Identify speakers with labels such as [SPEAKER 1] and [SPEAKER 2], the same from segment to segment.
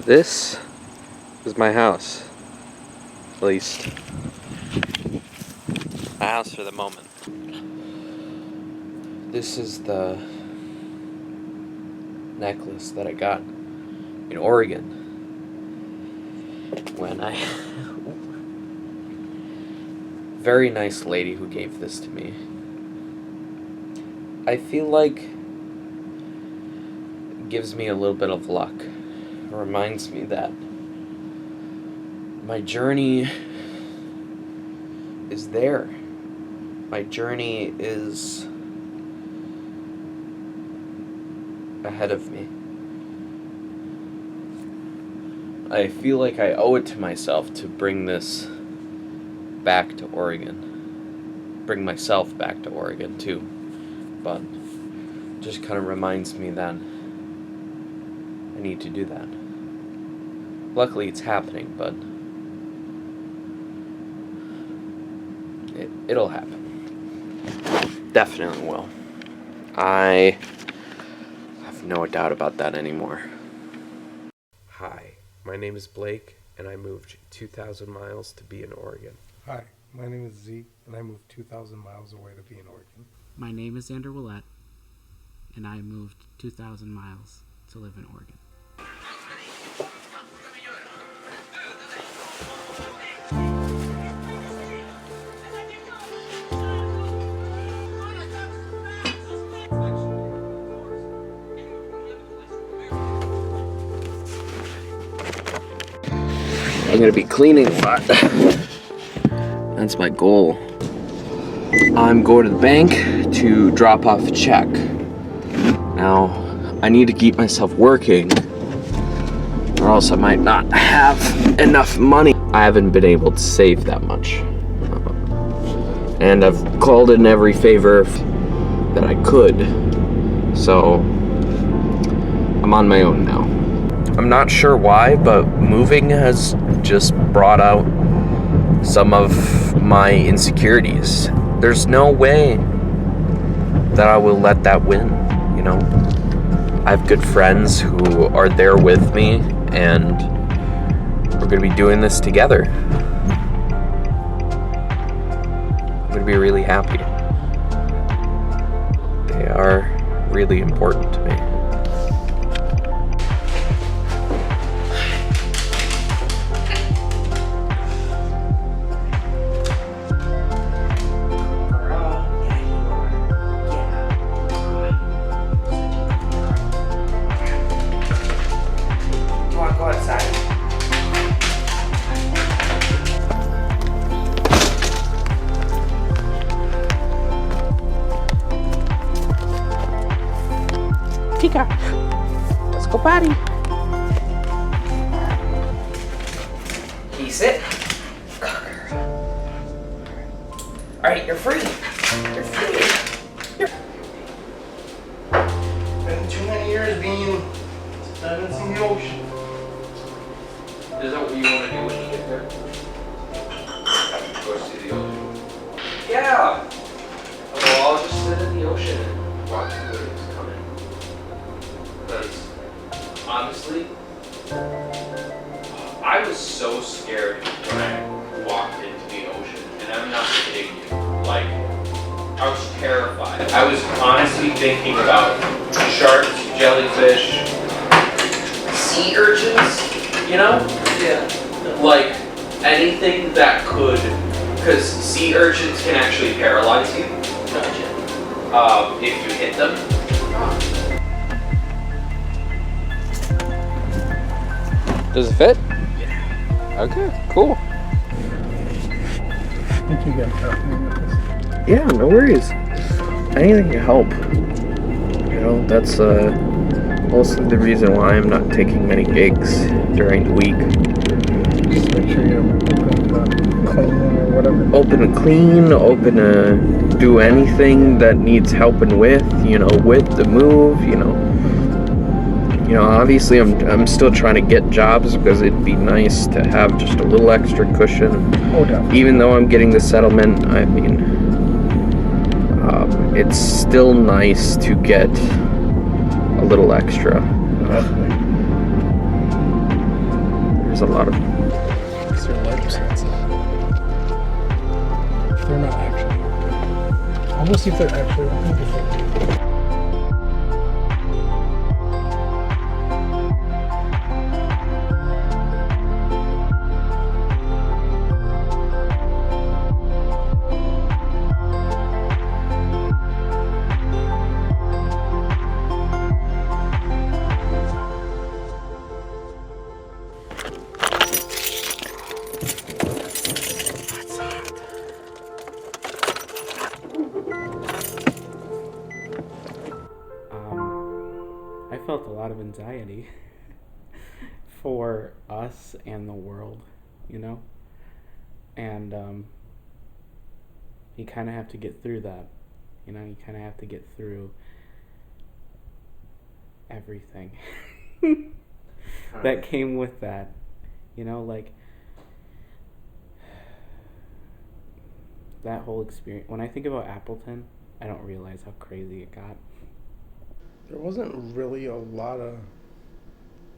[SPEAKER 1] This is my house. At least, my house for the moment. This is the necklace that I got in Oregon when I... Very nice lady who gave this to me. I feel like it gives me a little bit of luck. It reminds me that my journey is there. My journey is ahead of me. I feel like I owe it to myself to bring this back to Oregon. Bring myself back to Oregon too. But it just kind of reminds me that I need to do that. Luckily it's happening, but it'll happen. Definitely will. I have no doubt about that anymore.
[SPEAKER 2] Hi, my name is Blake, and I moved 2,000 miles to be in Oregon.
[SPEAKER 3] Hi, my name is Zeke, and I moved 2,000 miles away to be in Oregon.
[SPEAKER 4] My name is Andrew Willett, and I moved 2,000 miles to live in Oregon.
[SPEAKER 1] I'm gonna be cleaning a lot. That's my goal. I'm going to the bank to drop off a check. Now, I need to keep myself working, or else I might not have enough money. I haven't been able to save that much. And I've called in every favor that I could, so I'm on my own now. I'm not sure why, but moving has just brought out some of my insecurities. There's no way that I will let that win, you know? I have good friends who are there with me, and we're gonna be doing this together. I'm gonna be really happy. They are really important to me.
[SPEAKER 4] Tika, let's go potty.
[SPEAKER 1] Can you sit? Alright, you're free. You're free.
[SPEAKER 3] Been too many years being diving in the ocean.
[SPEAKER 1] Is that what you want to do when you get there? Go see the ocean? Yeah! Well, I'll just sit in the ocean and watch the waves come in. Because, honestly, I was so scared when I walked into the ocean, and I'm not kidding you. Like, I was terrified. I was honestly thinking about sharks, jellyfish, sea urchins, you know? Yeah. Like, anything that could, because sea urchins can actually paralyze you. Gotcha. If you hit them. Does it fit? Yeah. Okay, cool.
[SPEAKER 3] I think you got coffee with this.
[SPEAKER 1] Yeah, no worries. Anything to help. You know, that's mostly the reason why I'm not taking many gigs during the week.
[SPEAKER 3] Just make sure you're open to cleaning or whatever.
[SPEAKER 1] Open to clean, open to do anything that needs helping with, you know, with the move, you know. You know, obviously I'm still trying to get jobs because it'd be nice to have just a little extra cushion.
[SPEAKER 3] Oh, definitely.
[SPEAKER 1] Even though I'm getting the settlement, I mean, it's still nice to get a little extra.
[SPEAKER 3] Definitely.
[SPEAKER 1] There's a lot of...
[SPEAKER 3] It's their lighter sensitive. If they're not actually open. I want to see if they're actually open before we do it.
[SPEAKER 4] I felt a lot of anxiety for us and the world, you know? And you kind of have to get through that. You know, you kind of have to get through everything that came with that. You know, like that whole experience. When I think about Appleton, I don't realize how crazy it got.
[SPEAKER 3] There wasn't really a lot of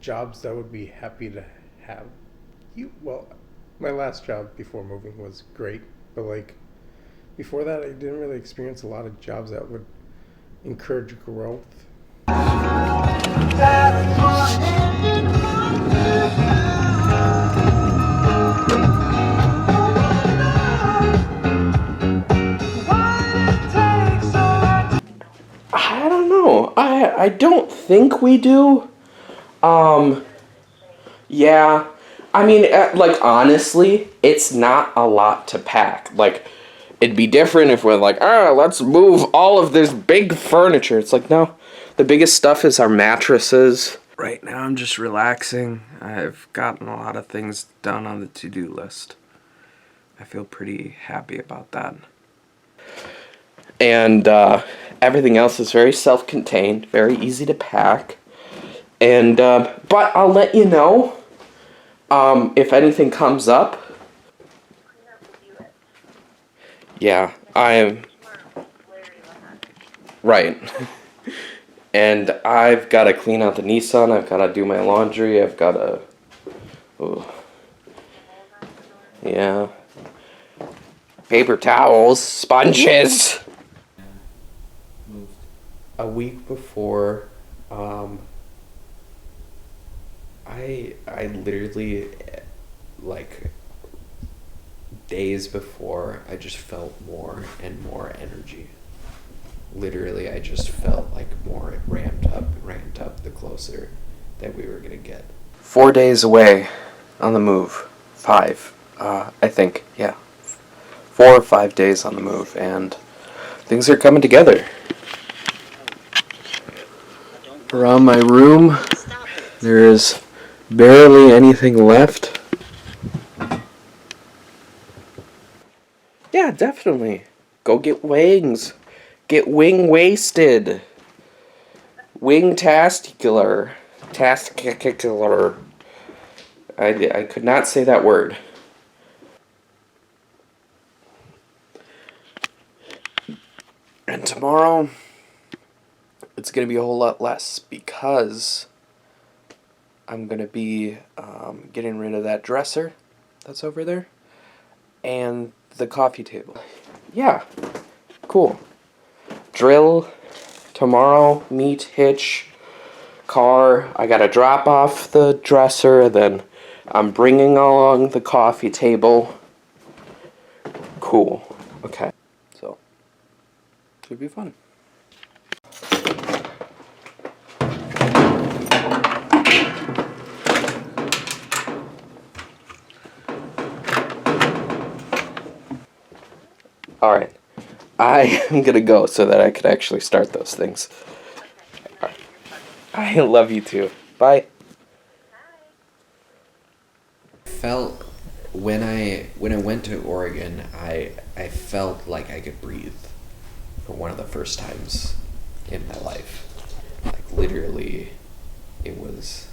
[SPEAKER 3] jobs that I would be happy to have. Well, my last job before moving was great, but like before that, I didn't really experience a lot of jobs that would encourage growth.
[SPEAKER 1] I don't know. I don't think we do. Yeah. I mean, like, honestly, it's not a lot to pack. Like, it'd be different if we're like, let's move all of this big furniture. It's like, no. The biggest stuff is our mattresses. Right now, I'm just relaxing. I've gotten a lot of things done on the to-do list. I feel pretty happy about that. And everything else is very self-contained, very easy to pack. And but I'll let you know if anything comes up. Yeah, I am. Right. And I've got to clean out the Nissan. I've got to do my laundry. I've got to... Oh. Yeah. Paper towels, sponges. A week before, I literally, like, days before, I just felt more and more energy. Literally, I just felt like more it ramped up the closer that we were gonna get. 4 days away on the move. 5, I think, yeah. 4 or 5 days on the move, and things are coming together. Around my room, there is barely anything left. Yeah, definitely. Go get wings. Get wing-wasted. Wing-tasticular. Tasticular. I could not say that word. And tomorrow, it's going to be a whole lot less because I'm going to be getting rid of that dresser that's over there and the coffee table. Yeah, cool. Drill, tomorrow, meet, hitch, car. I got to drop off the dresser, then I'm bringing along the coffee table. Cool. Okay. So, should be fun. Alright, I am gonna go so that I could actually start those things. Right. I love you too. Bye.
[SPEAKER 2] Felt when I went to Oregon, I felt like I could breathe for one of the first times in my life. Like literally, it was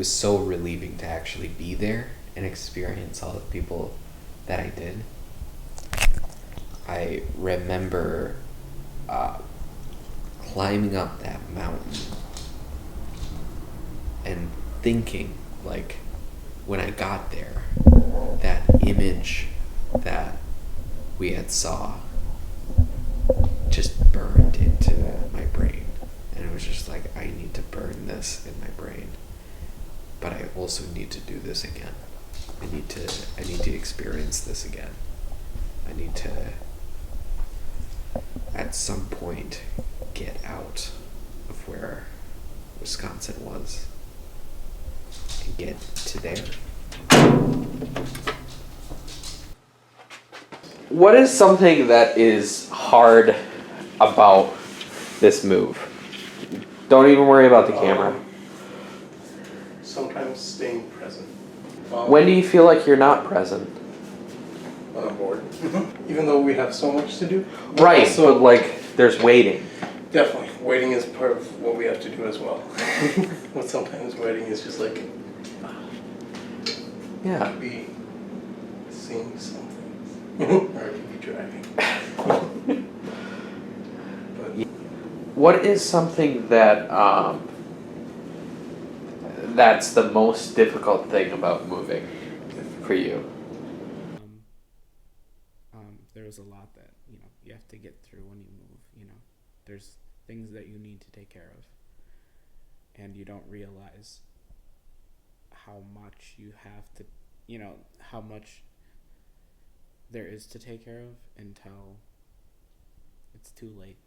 [SPEAKER 2] so relieving to actually be there and experience all the people that I did. I remember climbing up that mountain and thinking like, when I got there, that image that we had saw just burned into my brain. And it was just like, I need to burn this in my brain. But I also need to do this again. I need to experience this again. I need to, at some point, get out of where Wisconsin was and get to there.
[SPEAKER 1] What is something that is hard about this move? Don't even worry about the camera.
[SPEAKER 3] Sometimes staying present.
[SPEAKER 1] When do you feel like you're not present?
[SPEAKER 3] When I'm bored. Even though we have so much to do.
[SPEAKER 1] Right,
[SPEAKER 3] also,
[SPEAKER 1] but like there's waiting.
[SPEAKER 3] definitely, waiting is part of what we have to do as well. But sometimes waiting is just like,
[SPEAKER 1] Yeah.
[SPEAKER 3] could be seeing something. Or it could be driving. But
[SPEAKER 1] What is something that that's the most difficult thing about moving for you?
[SPEAKER 4] There was a lot that, you have to get through when you move, There's things that you need to take care of. And you don't realize how much you have to, how much there is to take care of until it's too late.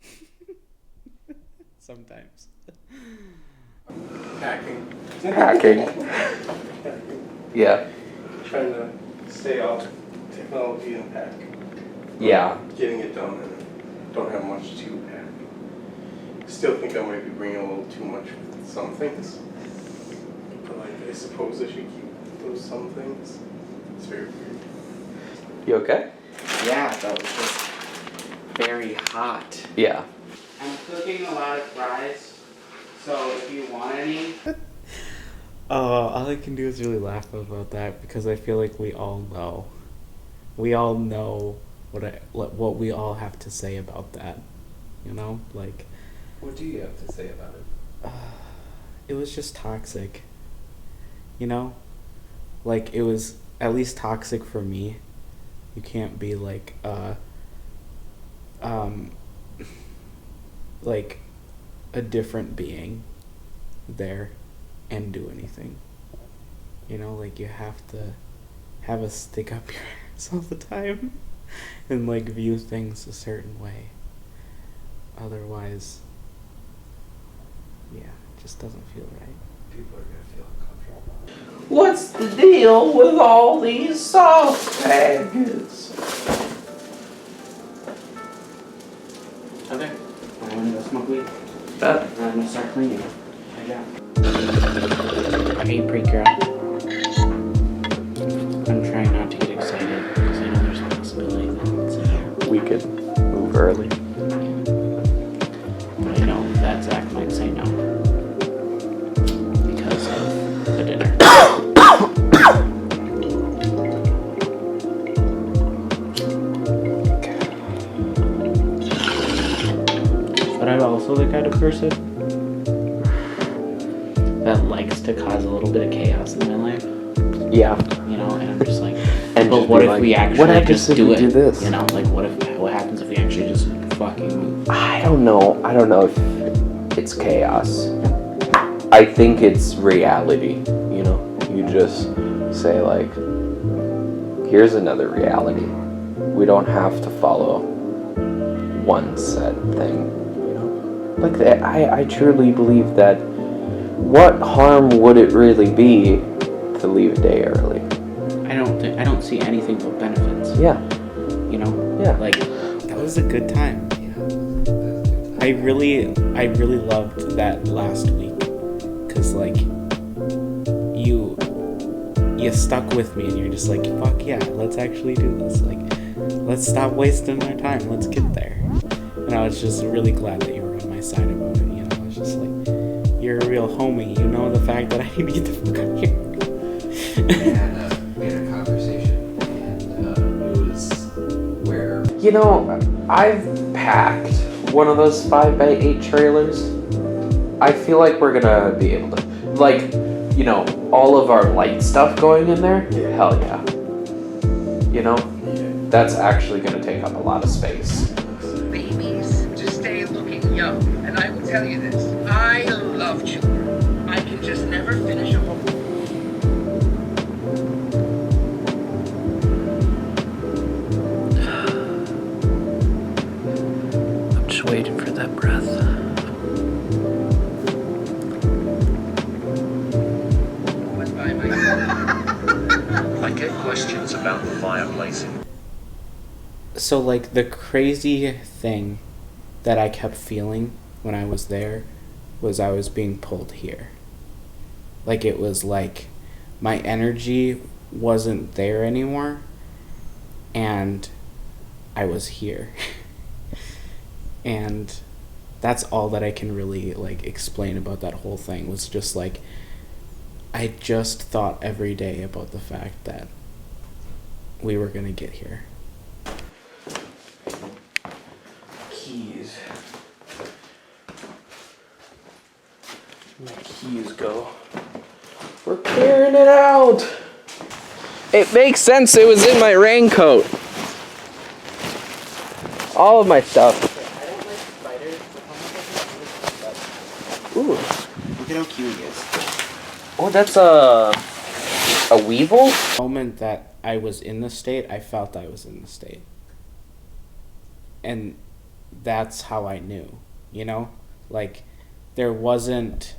[SPEAKER 4] Sometimes.
[SPEAKER 3] hacking.
[SPEAKER 1] Hacking. Yeah.
[SPEAKER 3] Trying to stay off technology and hack.
[SPEAKER 1] Yeah.
[SPEAKER 3] Getting it done and don't have much to pack. Still think I might be bringing a little too much with some things. But like, I suppose I should keep those some things. It's very weird.
[SPEAKER 1] You okay?
[SPEAKER 4] Yeah, that was just very hot.
[SPEAKER 1] Yeah.
[SPEAKER 4] I'm cooking a lot of fries, so if you want any. All I can do is really laugh about that because I feel like we all know. We all know what we all have to say about that. Like.
[SPEAKER 2] What do you have to say about it?
[SPEAKER 4] It was just toxic. Like it was at least toxic for me. You can't be like like a different being there and do anything. Like you have to have a stick up your ass all the time and like view things a certain way. Otherwise, yeah, it just doesn't feel right.
[SPEAKER 2] People are gonna feel uncomfortable.
[SPEAKER 1] What's the deal with all these sauce packets?
[SPEAKER 4] Okay. I'm gonna go smoke weed.
[SPEAKER 1] That
[SPEAKER 4] I'm gonna start cleaning. Hey, pre-girl. I'm trying not to get excited because I know there's a possibility that it's in here.
[SPEAKER 1] we could move early.
[SPEAKER 4] But I know that Zach might say no because of the dinner. But I'm also the kind of person that likes to cause a little bit of chaos in my life,
[SPEAKER 1] Yeah.
[SPEAKER 4] and I'm just like,
[SPEAKER 1] And
[SPEAKER 4] but
[SPEAKER 1] just
[SPEAKER 4] what
[SPEAKER 1] be
[SPEAKER 4] if
[SPEAKER 1] like,
[SPEAKER 4] we
[SPEAKER 1] what
[SPEAKER 4] actually
[SPEAKER 1] happens
[SPEAKER 4] just
[SPEAKER 1] if
[SPEAKER 4] do
[SPEAKER 1] we
[SPEAKER 4] it?
[SPEAKER 1] do this?
[SPEAKER 4] Like what happens if we actually just fucking move?
[SPEAKER 1] I don't know if it's chaos. I think it's reality, You just say like, here's another reality. We don't have to follow one set thing, Like that, I truly believe that what harm would it really be to leave a day early?
[SPEAKER 4] I don't see anything but benefits.
[SPEAKER 1] Yeah. Yeah.
[SPEAKER 4] Like that was a good time. I really loved that last week because like you stuck with me and you're just like, fuck yeah, let's actually do this. Like, let's stop wasting our time. Let's get there. And I was just really glad that you were on my side about it. I was just like, you're a real homie. The fact that I need to fuck up here.
[SPEAKER 2] We had a conversation, and it was where
[SPEAKER 1] I've packed one of those 5x8 trailers. I feel like we're gonna be able to, like, you know, all of our light stuff going in there, hell yeah. You know, that's actually going to take up a lot of space.
[SPEAKER 5] Babies just stay looking young. And I will tell you this, I love children. I can just never finish a whole. I'm just waiting for that breath. By myself.
[SPEAKER 6] I get questions about the fireplace.
[SPEAKER 4] So, like, the crazy thing that I kept feeling when I was there was I was being pulled here. Like, it was like my energy wasn't there anymore, and I was here. And that's all that I can really, like, explain about that whole thing, was just like, I just thought every day about the fact that we were gonna get here.
[SPEAKER 1] Keys. My keys go. We're clearing it out. It makes sense. It was in my raincoat. All of my stuff.
[SPEAKER 4] I don't like spiders.
[SPEAKER 1] Ooh.
[SPEAKER 4] Look at how cute he is.
[SPEAKER 1] Oh, that's a weevil?
[SPEAKER 4] The moment that I was in the state, I felt I was in the state. And that's how I knew, you know? Like, there wasn't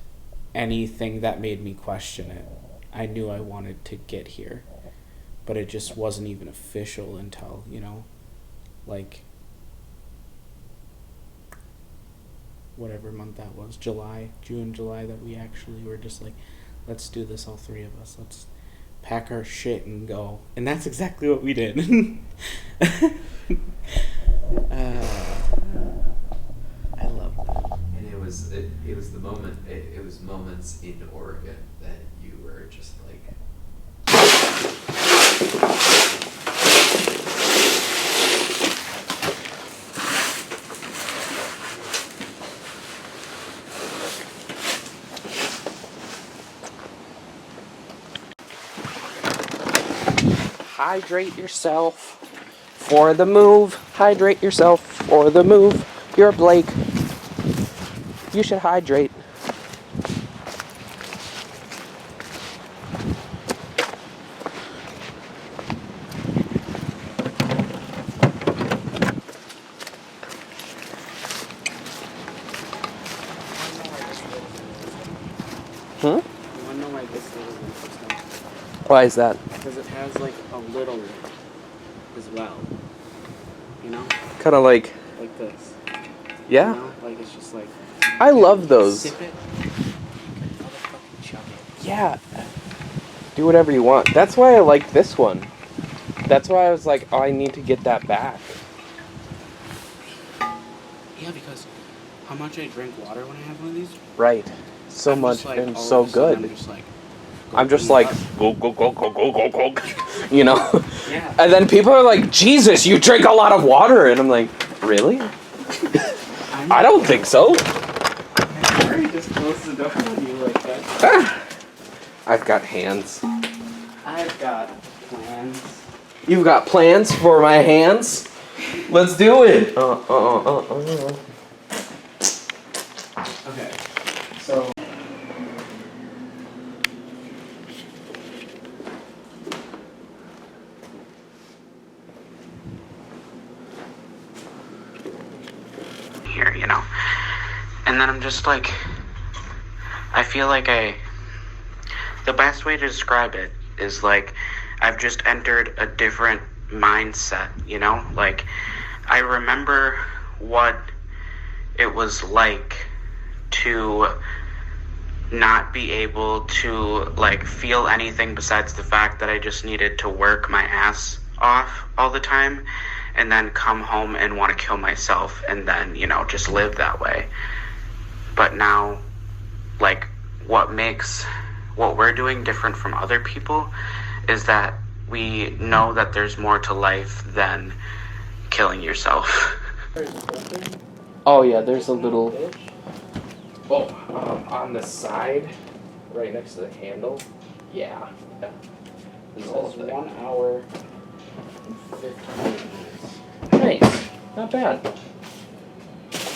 [SPEAKER 4] anything that made me question it. I knew I wanted to get here. But it just wasn't even official until, you know, like, whatever month that was, June, July, that we actually were just like, let's do this, all three of us. Let's pack our shit and go. And that's exactly what we did. I love that.
[SPEAKER 2] And it was the moment. It was moments in Oregon that you were just like.
[SPEAKER 1] Hydrate yourself for the move. Hydrate yourself for the move. You're Blake. You should hydrate.
[SPEAKER 4] You wanna know why this little is interesting?
[SPEAKER 1] Why is that?
[SPEAKER 4] Because it has like a little as well. You know?
[SPEAKER 1] Kind of like,
[SPEAKER 4] This.
[SPEAKER 1] yeah.
[SPEAKER 4] You know? Like, it's just like,
[SPEAKER 1] I love those.
[SPEAKER 4] sip it, motherfucking chug it.
[SPEAKER 1] Yeah. Do whatever you want. That's why I like this one. That's why I was like, oh, I need to get that back.
[SPEAKER 4] Yeah, because how much I drink water when I have one of these?
[SPEAKER 1] Right. So
[SPEAKER 4] I'm
[SPEAKER 1] much
[SPEAKER 4] just like,
[SPEAKER 1] and
[SPEAKER 4] all
[SPEAKER 1] so
[SPEAKER 4] of a sudden,
[SPEAKER 1] good.
[SPEAKER 4] I'm just like,
[SPEAKER 1] go, go, go, go, go, go, go. You know?
[SPEAKER 4] yeah.
[SPEAKER 1] And then people are like, Jesus, you drink a lot of water. And I'm like, really? I don't think so.
[SPEAKER 4] I'm sorry, just close the door on you like that.
[SPEAKER 1] I've got hands.
[SPEAKER 4] I've got plans.
[SPEAKER 1] You've got plans for my hands? Let's do it.
[SPEAKER 4] Okay, so. Here, you know. And then I'm just like, I feel like the best way to describe it is like, I've just entered a different mindset, you know? Like, I remember what it was like to not be able to, like, feel anything besides the fact that I just needed to work my ass off all the time and then come home and want to kill myself and then, you know, just live that way. But now, like, what makes what we're doing different from other people is that we know that there's more to life than killing yourself.
[SPEAKER 1] Oh yeah, there's a little. Oh, on the side, right next to the handle. Yeah.
[SPEAKER 4] It
[SPEAKER 1] This whole
[SPEAKER 4] says
[SPEAKER 1] thing.
[SPEAKER 4] 1 hour and 15 minutes.
[SPEAKER 1] Nice. Not bad.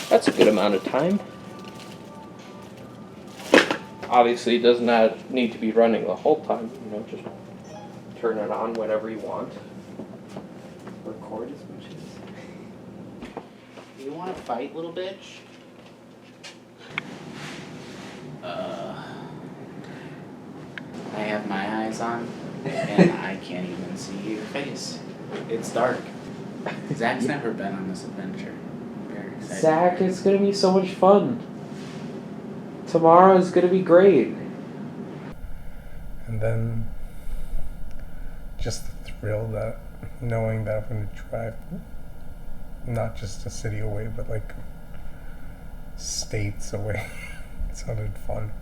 [SPEAKER 1] That's a good amount of time. Obviously, it does not need to be running the whole time. Just turn it on whenever you want. Record as much as.
[SPEAKER 4] You want to fight, little bitch? I have my eyes on, and I can't even see your face. It's dark. Zach's never been on this adventure. I'm very excited.
[SPEAKER 1] Zach, it's gonna be so much fun. Tomorrow is gonna be great.
[SPEAKER 3] And then just the thrill that knowing that I'm going to drive not just a city away, but like states away. It sounded fun.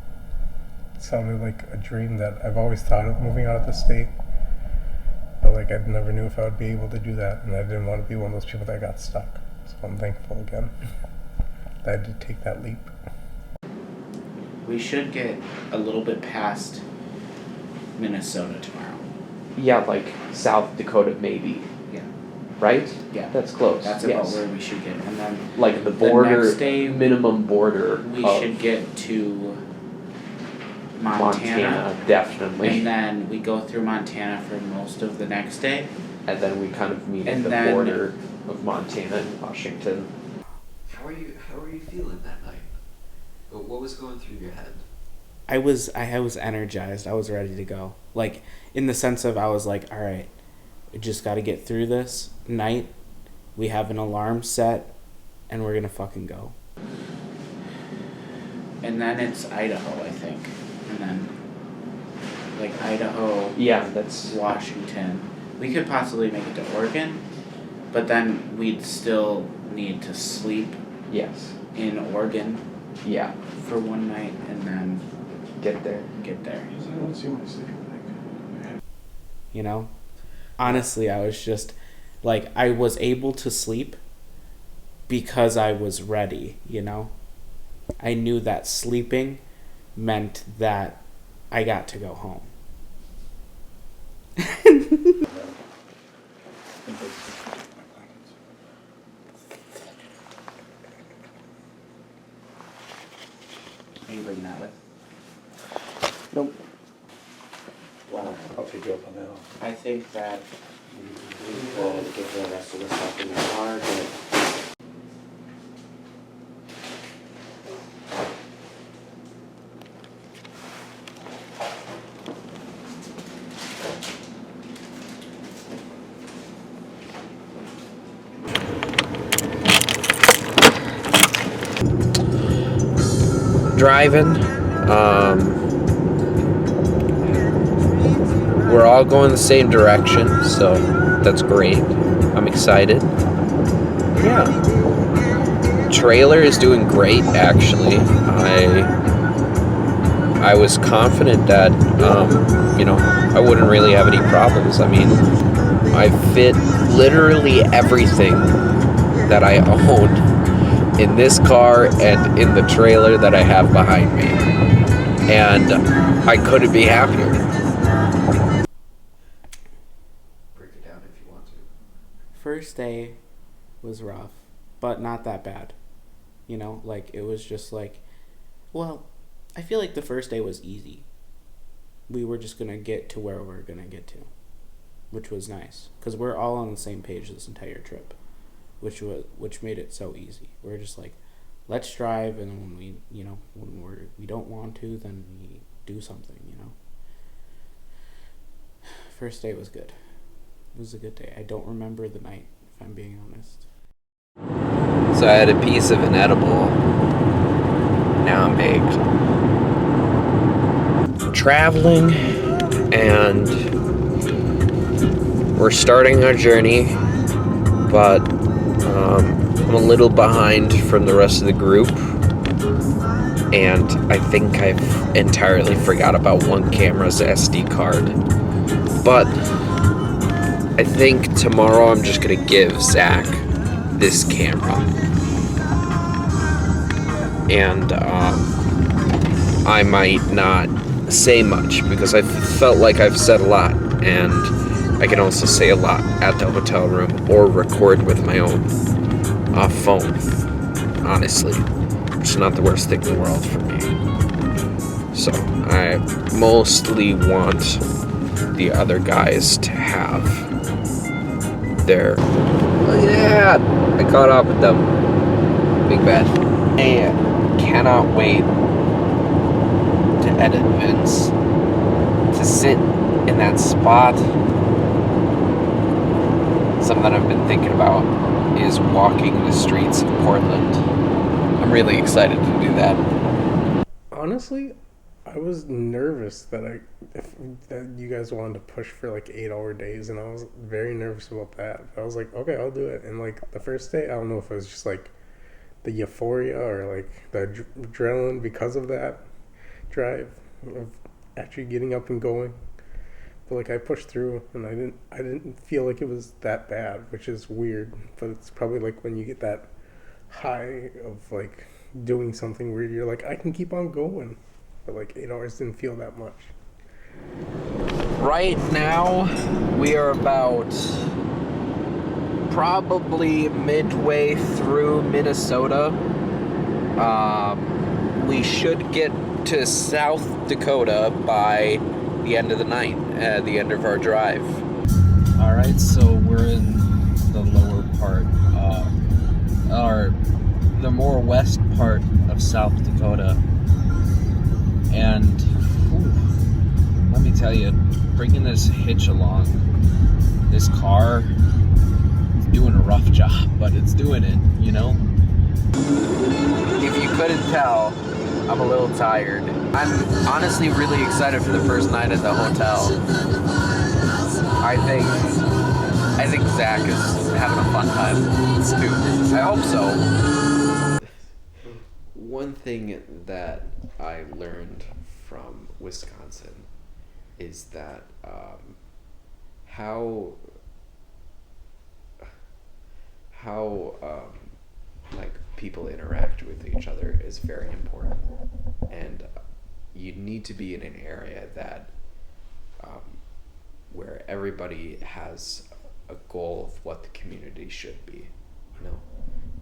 [SPEAKER 3] It sounded like a dream that I've always thought of, moving out of the state. But like I never knew if I would be able to do that, and I didn't want to be one of those people that got stuck. So I'm thankful again that I did take that leap.
[SPEAKER 4] We should get a little bit past Minnesota tomorrow.
[SPEAKER 1] Yeah, like South Dakota, maybe.
[SPEAKER 4] Yeah.
[SPEAKER 1] Right?
[SPEAKER 4] Yeah.
[SPEAKER 1] That's close.
[SPEAKER 4] That's about where we should get. And then
[SPEAKER 1] like the border,
[SPEAKER 4] next day,
[SPEAKER 1] minimum border.
[SPEAKER 4] we
[SPEAKER 1] of
[SPEAKER 4] should get to
[SPEAKER 1] Montana, definitely.
[SPEAKER 4] And then we go through Montana for most of the next day.
[SPEAKER 1] And then we kind of meet at
[SPEAKER 4] And
[SPEAKER 1] the
[SPEAKER 4] then-
[SPEAKER 1] border of Montana and Washington.
[SPEAKER 2] How are you feeling that night? What was going through your head?
[SPEAKER 4] I was energized. I was ready to go. Like, in the sense of I was like, all right, we just got to get through this night. We have an alarm set, and we're going to fucking go. And then it's Idaho, I think. And then, like, Idaho,
[SPEAKER 1] Yeah, that's.
[SPEAKER 4] Washington. We could possibly make it to Oregon, but then we'd still need to sleep
[SPEAKER 1] Yes.
[SPEAKER 4] in Oregon
[SPEAKER 1] Yeah.
[SPEAKER 4] for one night and then
[SPEAKER 1] Get there.
[SPEAKER 4] get there.
[SPEAKER 3] I don't see my sleeping bag.
[SPEAKER 4] You know? Honestly, I was just, like, I was able to sleep because I was ready, you know? I knew that sleeping meant that I got to go home. Are you bringing that with?
[SPEAKER 1] Nope.
[SPEAKER 4] Well,
[SPEAKER 3] I'll take you up on that.
[SPEAKER 4] I think that we could get the rest of the stuff in the car, but
[SPEAKER 1] Driving. We're all going the same direction, so that's great. I'm excited. Yeah. Trailer is doing great, actually. I was confident that, I wouldn't really have any problems. I mean, I fit literally everything that I own in this car and in the trailer that I have behind me. And I couldn't be happier.
[SPEAKER 2] Break it down if you want to.
[SPEAKER 4] first day was rough, but not that bad. You know, like, it was just like, well, I feel like the first day was easy. We were just going to get to where we're going to get to, which was nice, because we're all on the same page this entire trip, which made it so easy. We're just like, let's drive, and when we don't want to, then we do something, you know. First day was good. It was a good day. I don't remember the night, if I'm being honest.
[SPEAKER 1] So I had a piece of an edible. Now I'm baked. Traveling, and we're starting our journey, but I'm a little behind from the rest of the group, and I think I've entirely forgot about one camera's SD card. But I think tomorrow I'm just gonna give Zach this camera, and I might not say much because I felt like I've said a lot, and I can also say a lot at the hotel room or record with my own phone, honestly. It's not the worst thing in the world for me. So I mostly want the other guys to have their... Oh yeah! I caught up with them. Big bad. I cannot wait to edit Vince. To sit in that spot. Something that I've been thinking about is walking the streets of Portland. I'm really excited to do that.
[SPEAKER 3] Honestly, I was nervous that you guys wanted to push for like 8-hour days, and I was very nervous about that. I was like, okay, I'll do it. And like the first day, I don't know if it was just like the euphoria or like the adrenaline because of that drive of actually getting up and going. But like I pushed through, and I didn't feel like it was that bad, which is weird. But it's probably like when you get that high of like doing something where you're like, I can keep on going. But like 8 hours didn't feel that much.
[SPEAKER 1] Right now, we are about probably midway through Minnesota. We should get to South Dakota by the end of the night, at the end of our drive. Alright, so we're in the lower part, or the more west part of South Dakota. And let me tell you, bringing this hitch along, this car, is doing a rough job, but it's doing it, you know? If you couldn't tell, I'm a little tired. I'm honestly really excited for the first night at the hotel. I think Zach is having a fun time too. I hope so.
[SPEAKER 2] One thing that I learned from Wisconsin is that how like people interact with each other is very important, and you need to be in an area that where everybody has a goal of what the community should be. You know,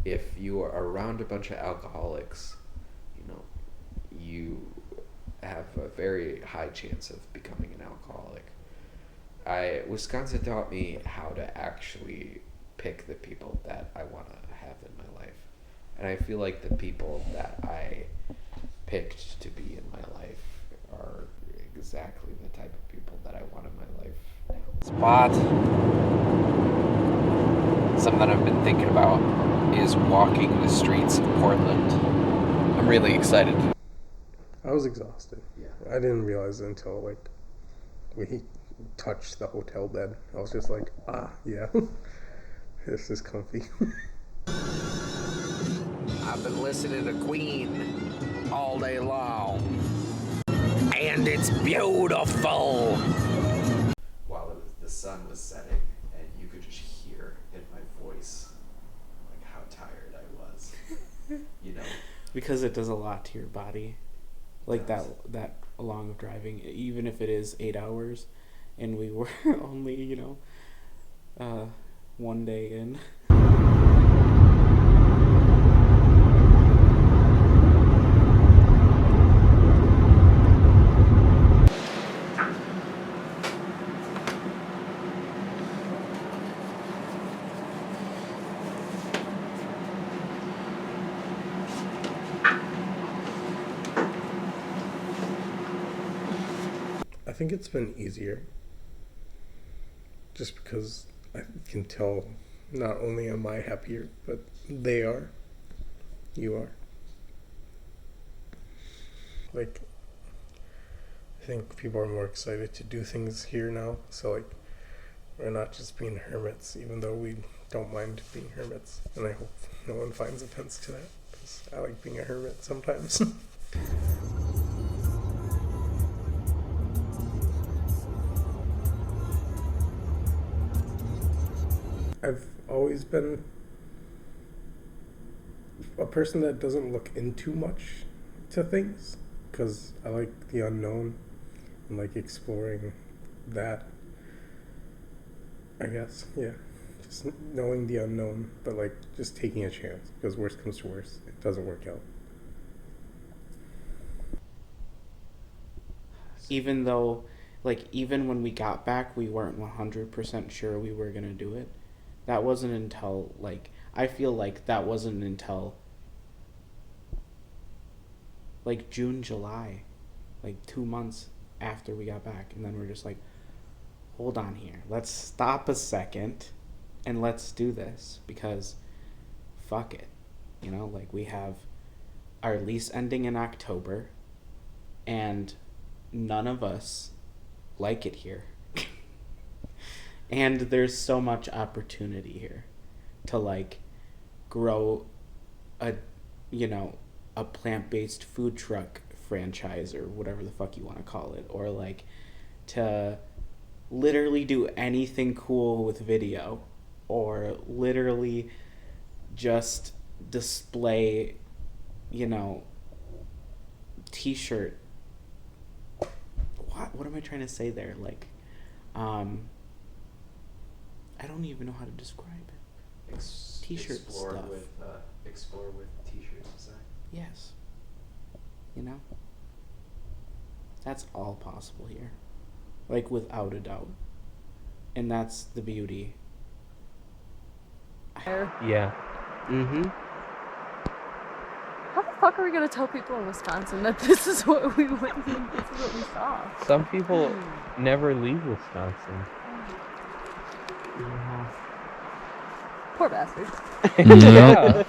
[SPEAKER 2] if you are around a bunch of alcoholics, you know, you have a very high chance of becoming an alcoholic. Wisconsin taught me how to actually pick the people that I want to have in my life. And I feel like the people that I picked to be in my life are exactly the type of people that I want in my life now.
[SPEAKER 1] Spot. Something that I've been thinking about is walking the streets of Portland. I'm really excited.
[SPEAKER 3] I was exhausted.
[SPEAKER 2] Yeah.
[SPEAKER 3] I didn't realize it until like we touched the hotel bed. I was just like, yeah, this is comfy.
[SPEAKER 1] I've been listening to Queen all day long, and it's beautiful.
[SPEAKER 2] While the sun was setting, and you could just hear in my voice like how tired I was. You know,
[SPEAKER 4] Because it does a lot to your body. Like that long of driving, even if it is 8 hours, and we were only, one day in.
[SPEAKER 3] I think it's been easier just because I can tell not only am I happier, but they are. You are. Like, I think people are more excited to do things here now. So, like, we're not just being hermits, even though we don't mind being hermits. And I hope no one finds offense to that, because I like being a hermit sometimes. I've always been a person that doesn't look into much to things because I like the unknown. and like exploring that. I guess, yeah. Just knowing the unknown, but like just taking a chance, because worst comes to worst, it doesn't work out.
[SPEAKER 4] Even though, like, even when we got back, we weren't 100% sure we were gonna do it. That wasn't until, like, I feel like that wasn't until, like, June, July, like 2 months after we got back, and then we're just like, hold on here, let's stop a second and let's do this, because fuck it, you know, like, we have our lease ending in October, and none of us like it here. And there's so much opportunity here to, like, grow a, you know, a plant-based food truck franchise or whatever the fuck you want to call it, or like to literally do anything cool with video, or literally just display, you know, t-shirt. What am I trying to say there? Like, I don't even know how to describe it. T-shirt
[SPEAKER 2] explore
[SPEAKER 4] stuff.
[SPEAKER 2] Explore with t-shirt design.
[SPEAKER 4] Yes. You know? That's all possible here. Like, without a doubt. And that's the beauty.
[SPEAKER 1] Yeah.
[SPEAKER 4] Mm-hmm.
[SPEAKER 7] How the fuck are we gonna tell people in Wisconsin that this is what we went and this is what we saw?
[SPEAKER 1] Some people never leave Wisconsin.
[SPEAKER 7] Poor bastards.
[SPEAKER 1] Yeah.